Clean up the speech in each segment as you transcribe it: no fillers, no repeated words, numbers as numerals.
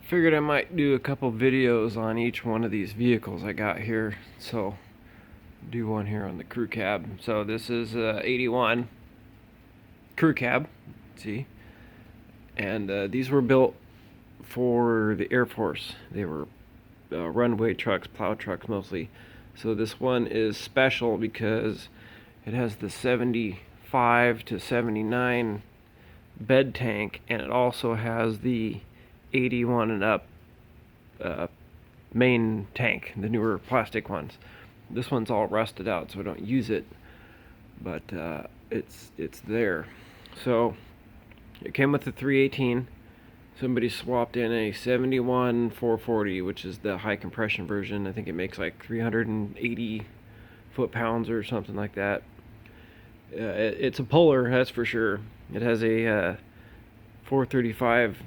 Figured I might do a couple videos on each one of these vehicles I got here. So do one here on the CrewCab. So this is 81 CrewCab, see, and these were built for the Air Force. They were runway trucks, plow trucks mostly. So this one is special because it has the 75 to 79 bed tank, and it also has the 81 and up main tank, the newer plastic ones. This one's all rusted out, so I don't use it, but it's there. So it came with the 318. Somebody swapped in a 71 440, which is the high compression version. I think it makes like 380 foot-pounds or something like that. It's a puller, that's for sure. It has a 435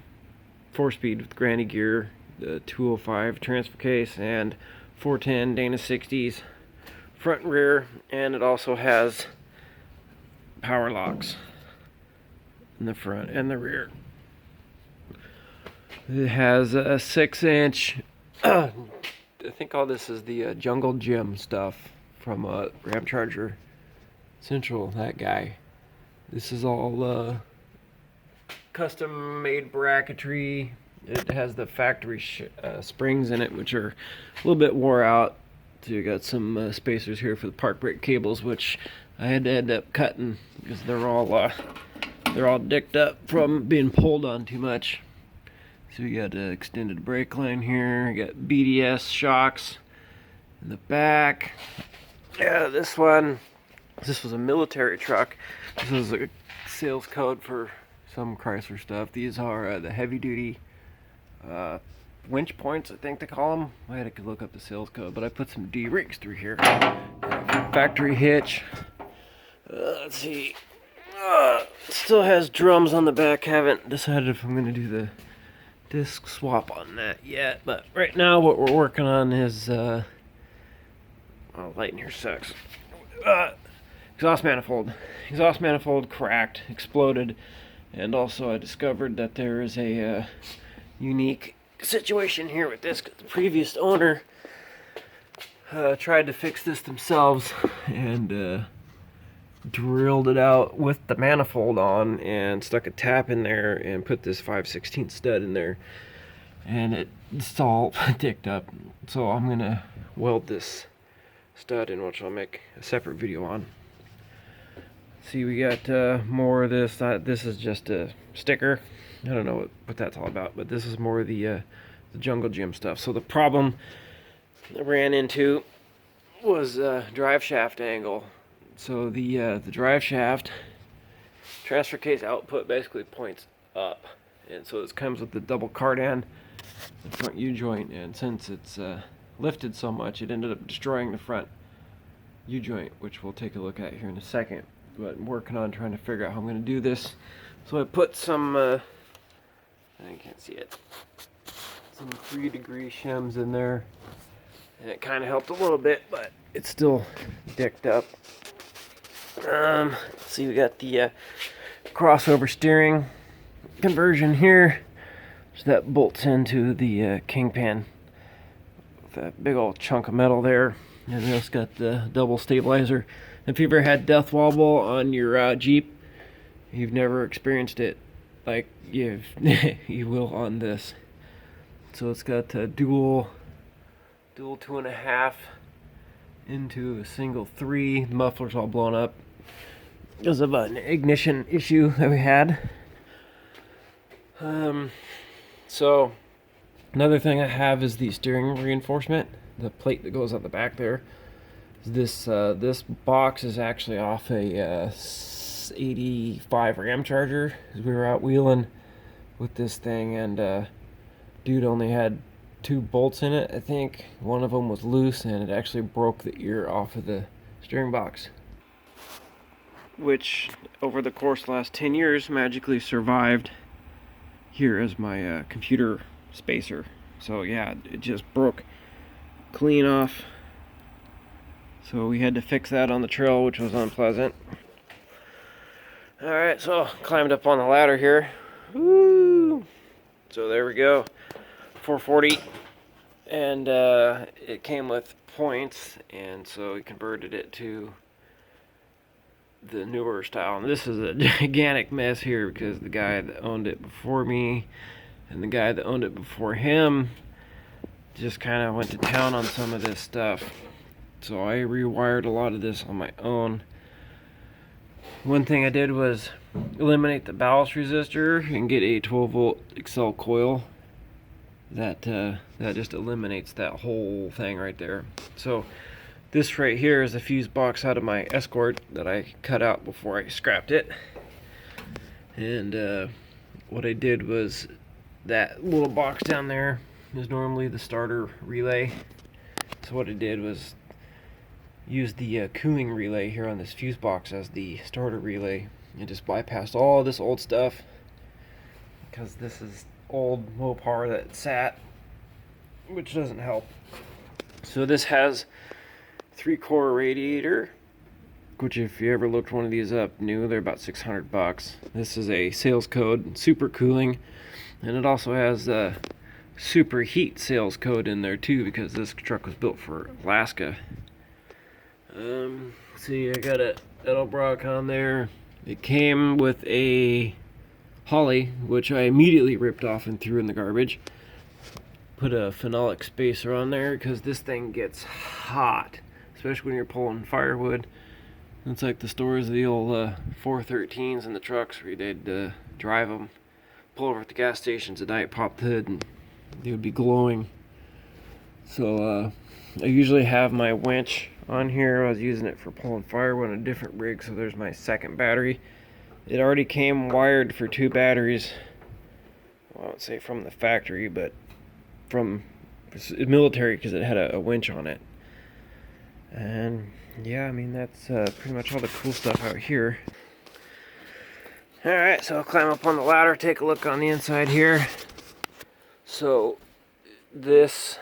4-speed with granny gear, the 205 transfer case, and 410 Dana 60s front and rear, and it also has power locks in the front and the rear. It has a 6-inch I think all this is the Jungle Gym stuff from Ram Charger Central, that guy. This is all custom made bracketry. It has the factory springs in it, which are a little bit wore out. So you got some spacers here for the park brake cables, which I had to end up cutting because they're all dicked up from being pulled on too much. So you got an extended brake line here. You got BDS shocks in the back. Yeah, this one. This was a military truck. This was a sales code for some Chrysler stuff. These are the heavy duty winch points, I think they call them. I had to look up the sales code, but I put some D-rings through here. Factory hitch. Let's see. Still has drums on the back. Haven't decided if I'm going to do the disc swap on that yet, but right now what we're working on is oh, light in here sucks. Exhaust manifold cracked, exploded, and also I discovered that there is a unique situation here with this. The previous owner tried to fix this themselves and drilled it out with the manifold on and stuck a tap in there and put this 5/16 stud in there, and it's all dicked up. So I'm gonna weld this stud in, which I'll make a separate video on. See, we got more of this. This is just a sticker. I don't know what that's all about, but this is more of the Jungle Gym stuff. So the problem I ran into was drive shaft angle. So the drive shaft transfer case output basically points up, and so this comes with the double cardan, the front U-joint, and since it's lifted so much, it ended up destroying the front U-joint, which we'll take a look at here in a second. But I'm working on trying to figure out how I'm going to do this. So I put some I can't see it, some 3-degree shims in there, and it kind of helped a little bit, but it's still dicked up. See, we got the crossover steering conversion here, so that bolts into the kingpin with that big old chunk of metal there, and it's got the double stabilizer. If you've ever had death wobble on your Jeep, you've never experienced it like you will on this. So it's got a dual 2.5 into a single 3. The muffler's all blown up because of an ignition issue that we had. So another thing I have is the steering reinforcement, the plate that goes on the back there. This box is actually off a 85 Ram Charger. We were out wheeling with this thing, and dude only had 2 bolts in it. I think one of them was loose, and it actually broke the ear off of the steering box, which over the course of the last 10 years magically survived here as my computer spacer. So yeah, it just broke clean off. So we had to fix that on the trail, which was unpleasant. Alright, so climbed up on the ladder here. Woo! So there we go. 440, and it came with points, and so we converted it to the newer style. And this is a gigantic mess here because the guy that owned it before me and the guy that owned it before him just kind of went to town on some of this stuff. So I rewired a lot of this on my own. One thing I did was eliminate the ballast resistor and get a 12-volt Excel coil. That just eliminates that whole thing right there. So this right here is a fuse box out of my Escort that I cut out before I scrapped it. And what I did was, that little box down there is normally the starter relay. So what I did was use the cooling relay here on this fuse box as the starter relay, and just bypassed all this old stuff, because this is old Mopar that sat, which doesn't help. So this has 3-core radiator, which if you ever looked one of these up new, they're about $600. This is a sales code, super cooling, and it also has a super heat sales code in there too, because this truck was built for Alaska. See, I got a Edelbrock on there. It came with a Holly, which I immediately ripped off and threw in the garbage. Put a phenolic spacer on there because this thing gets hot, especially when you're pulling firewood. It's like the stories of the old 413s in the trucks where they'd drive them, pull over at the gas stations at night, pop the hood, and they would be glowing. So I usually have my winch on here. I was using it for pulling firewood on a different rig, so there's my second battery. It already came wired for 2 batteries. Well, I won't say from the factory, but from military, because it had a winch on it. And yeah, I mean, that's pretty much all the cool stuff out here. Alright, so I'll climb up on the ladder, take a look on the inside here. So this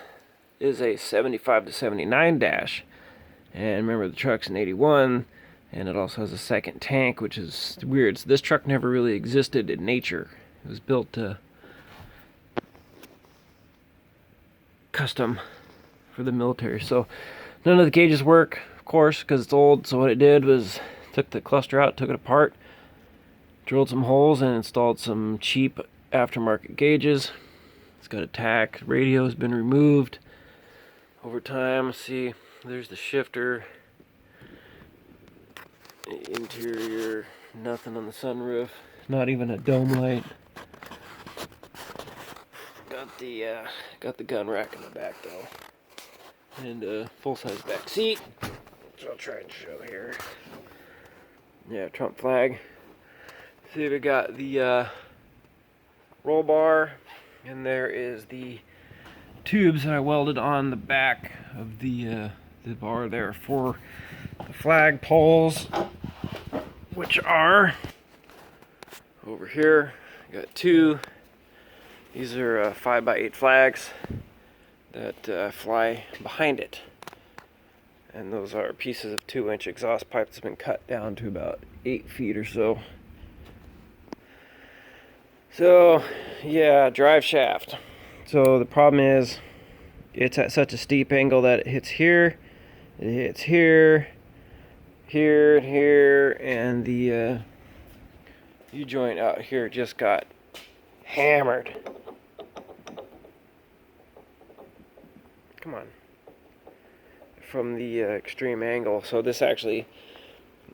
is a 75 to 79 dash, and remember, the truck's an 81, and it also has a second tank, which is weird. So this truck never really existed in nature. It was built custom for the military. So none of the gauges work, of course, because it's old. So what it did was took the cluster out, took it apart, drilled some holes, and installed some cheap aftermarket gauges. It's got a tack. Radio has been removed over time. See, there's the shifter. Interior, nothing on the sunroof. Not even a dome light. Got the gun rack in the back though, and a full-size back seat, which I'll try and show here. Yeah, Trump flag. See, we got the roll bar, and there is the tubes that I welded on the back of the bar there for the flag poles, which are over here. I got 2. These are 5x8 flags that fly behind it, and those are pieces of 2-inch exhaust pipe that's been cut down to about 8 feet or so. So yeah, drive shaft. So the problem is, it's at such a steep angle that it hits here, it hits here, here, and here, and the U-joint out here just got hammered. Come on. From the extreme angle. So this actually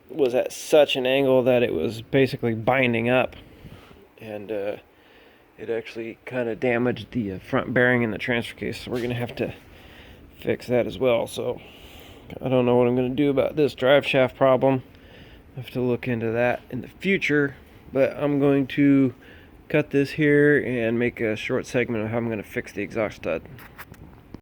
was at such an angle that it was basically binding up, and it actually kind of damaged the front bearing in the transfer case. So we're gonna have to fix that as well. So I don't know what I'm gonna do about this drive shaft problem. I have to look into that in the future, but I'm going to cut this here and make a short segment of how I'm going to fix the exhaust stud.